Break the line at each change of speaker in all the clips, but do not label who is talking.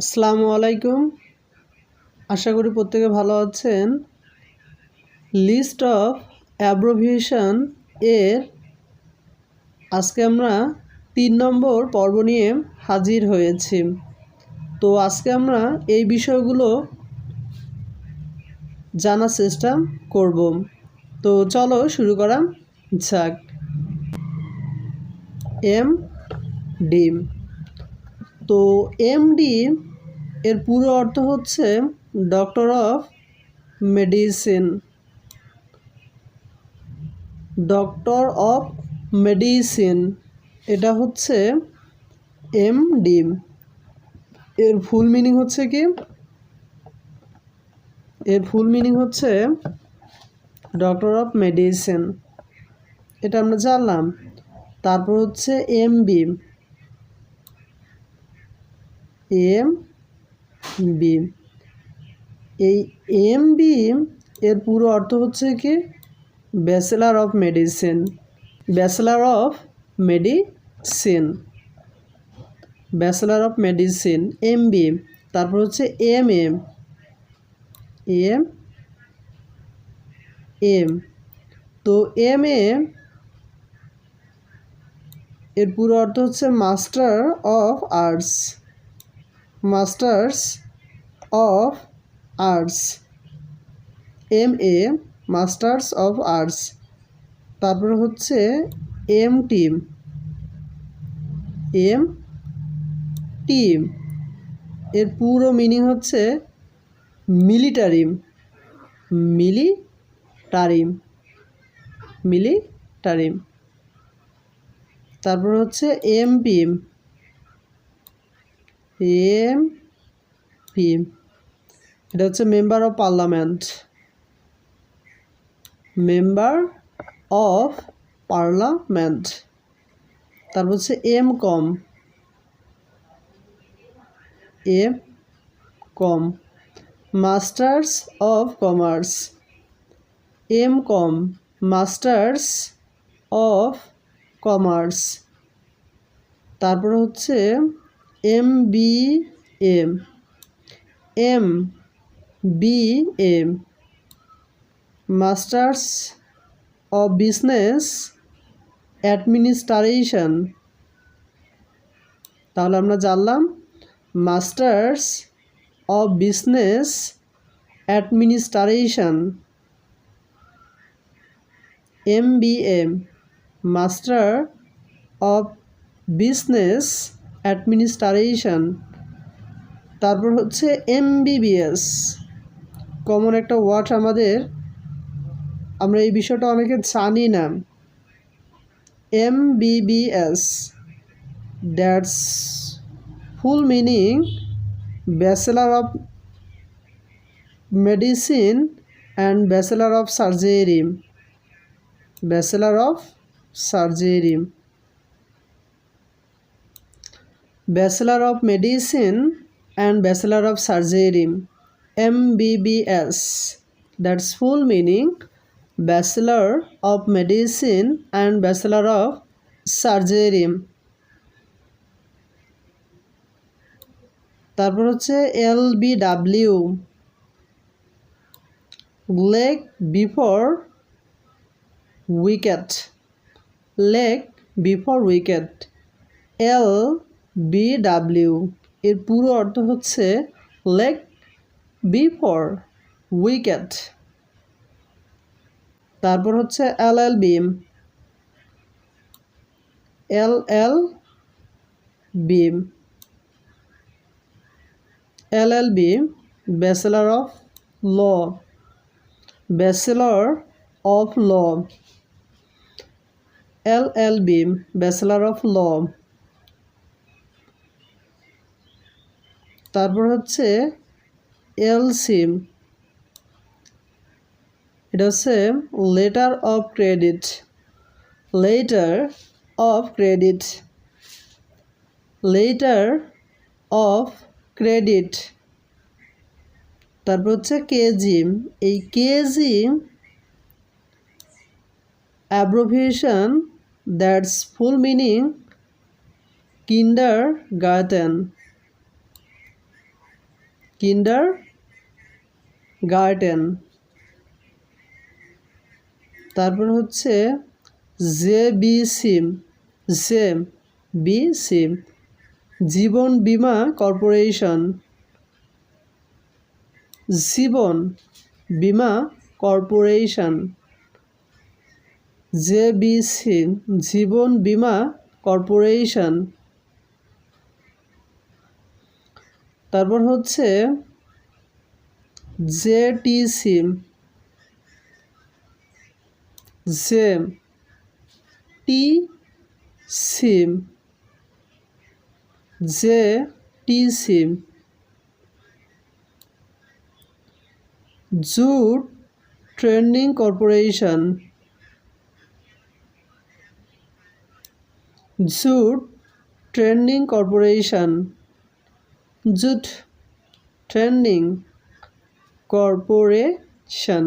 আসসালামু আলাইকুম। আশা করি প্রত্যেকে ভালো আছেন। লিস্ট অফ অ্যাব্রিভিয়েশন এর আজকে আমরা 3 নম্বর পর্ব নিয়ে হাজির হয়েছি। তো আজকে আমরা এই বিষয়গুলো জানার চেষ্টা করব। তো চলো শুরু করা যাক। এমডি। তো এমডি এর পুরো অর্থ হচ্ছে doctor of medicine. Doctor of medicine এটা হচ্ছে এমডি। এর ফুল মিনিং হচ্ছে কি? এর ফুল মিনিং হচ্ছে ডক্টর অফ মেডিসিন, এটা আমরা জানলাম। তারপর হচ্ছে এমবি। এমবি এই এমবি এর পুরো অর্থ হচ্ছে কি? Bachelor of medicine. Bachelor of medicine, bachelor of medicine MB. তারপর হচ্ছে এম এম এম এম তো এম এ এর পুরো অর্থ হচ্ছে master of arts. Masters of arts M A masters of arts. তারপর হচ্ছে এম টিম। এম টিম এর পুরো মিনিং হচ্ছে মিলিটারি। মিলিটারি মিলিটারি তারপর হচ্ছে এমপি। এমপি এটা হচ্ছে member of parliament. Member of parliament. তারপর হচ্ছে M Com. M Com masters of commerce. M Com masters of commerce. তারপর হচ্ছে M B M. M B M masters of business administration. তাহলে আমরা জানলাম masters of business administration. MBM master of business administration. তারপর হচ্ছে MBBS, common একটা word আমাদের, আমরা এই বিষয়টা অনেকে জানি না। MBBS that's full meaning bachelor of medicine and bachelor of surgery. Bachelor of surgery, bachelor of medicine and bachelor of surgery. MBBS that's full meaning Bachelor of Medicine and Bachelor of Surgery। তারপর হচ্ছে LBW leg before wicket। leg before wicket LBW এর পুরো অর্থ হচ্ছে leg before wicket। তারপর হচ্ছে LLB। LLB LLB Bachelor of Law। Bachelor of Law LLB Bachelor of Law। তারপর হচ্ছে LC, এটা হচ্ছে letter of credit. Letter of credit letter of credit. তারপর হচ্ছে কেজি। এই KG abbreviation that's full meaning kindergarten. Kindergarten. তারপর হচ্ছে J B C, J B C, Jiban Bima corporation, Jiban Bima corporation, J B C, Jiban Bima corporation. তারপর হচ্ছে J T C, J T C, J T C, jute trading corporation, jute trading corporation, jute trading corporation.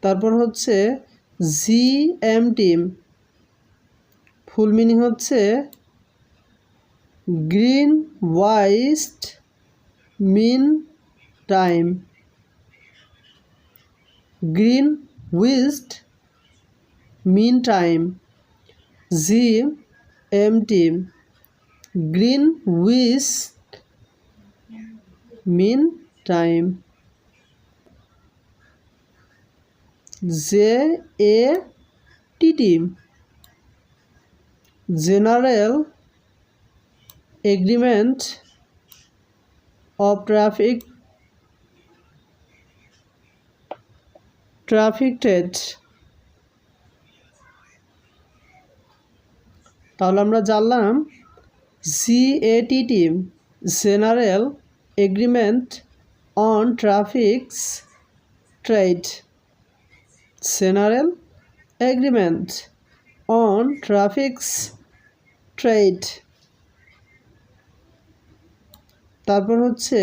তারপর হচ্ছে GM T, ফুল meaning হচ্ছে Greenwich mean time, Greenwich mean time, GM T, Greenwich mean time. G A T T, general agreement of traffic trade. তাহলে আমরা জানলাম GAT T, general agreement on traffics trade, general agreement on traffics trade. তারপর হচ্ছে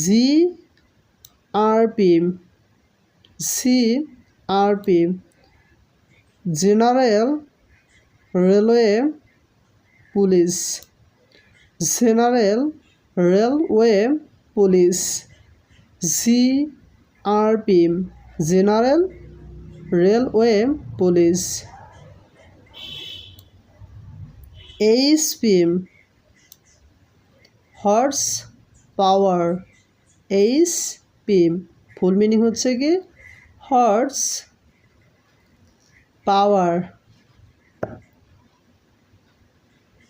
GRP, CRP, general railway police, general railway police, GRP, general railway police. HP, horse power, HP, full meaning হচ্ছে কি horse power.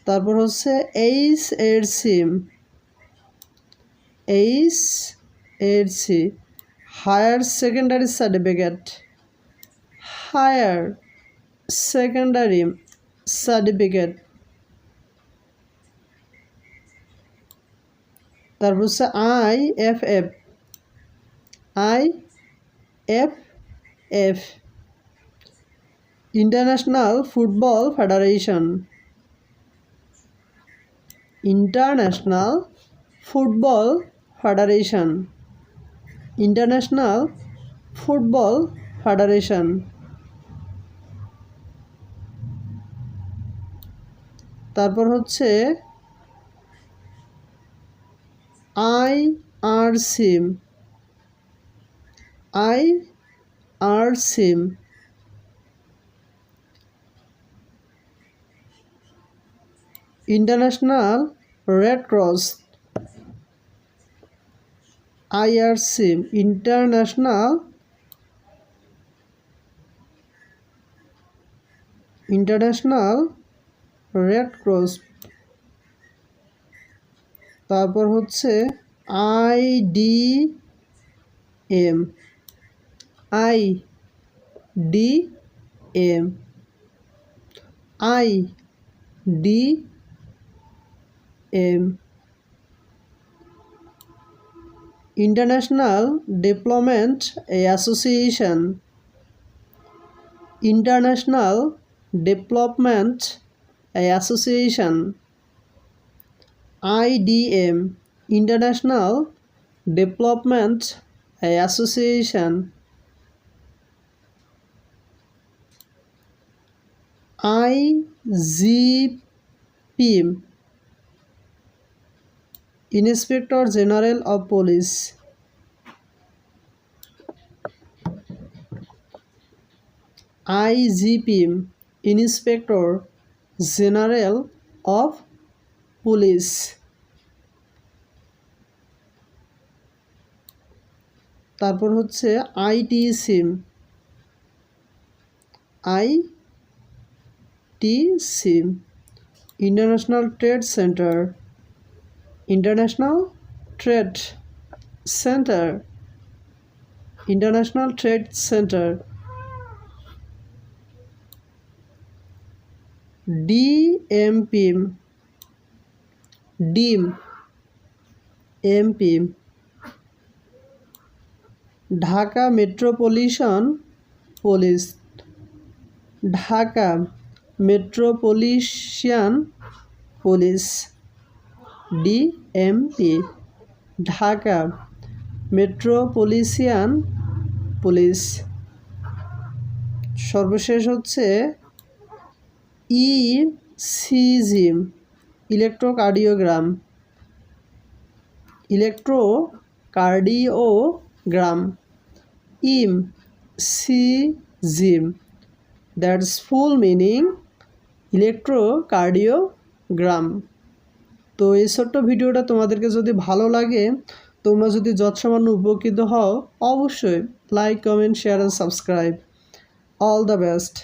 তারপর হচ্ছে HSC, HSC, higher secondary certificate, higher secondary certificate. তারপর হচ্ছে IFF, IFF, international football federation, international football federation, international football federation. তারপর হচ্ছে IRC, IRC, international red cross, IRC, international red cross. তারপর হচ্ছে IDM, IDM, IDM, international development association, international development association, IDM, international development association. IGP, inspector general of police, IGP, inspector general of police. তারপর হচ্ছে ITC, ITC, international trade centre, international trade centre, international trade centre. DMP, D, MP, Dhaka metropolitan police, Dhaka metropolitan police, DMP, Dhaka metropolitan police. সর্বশেষ হচ্ছে ECG, electrocardiogram, electrocardiogram, ECG, that's full meaning electrocardiogram. তো এই ছোট্ট ভিডিওটা তোমাদেরকে যদি ভালো লাগে, তোমরা যদি যৎসামান্য উপকৃত হও, অবশ্যই like, comment, share and subscribe. All the best.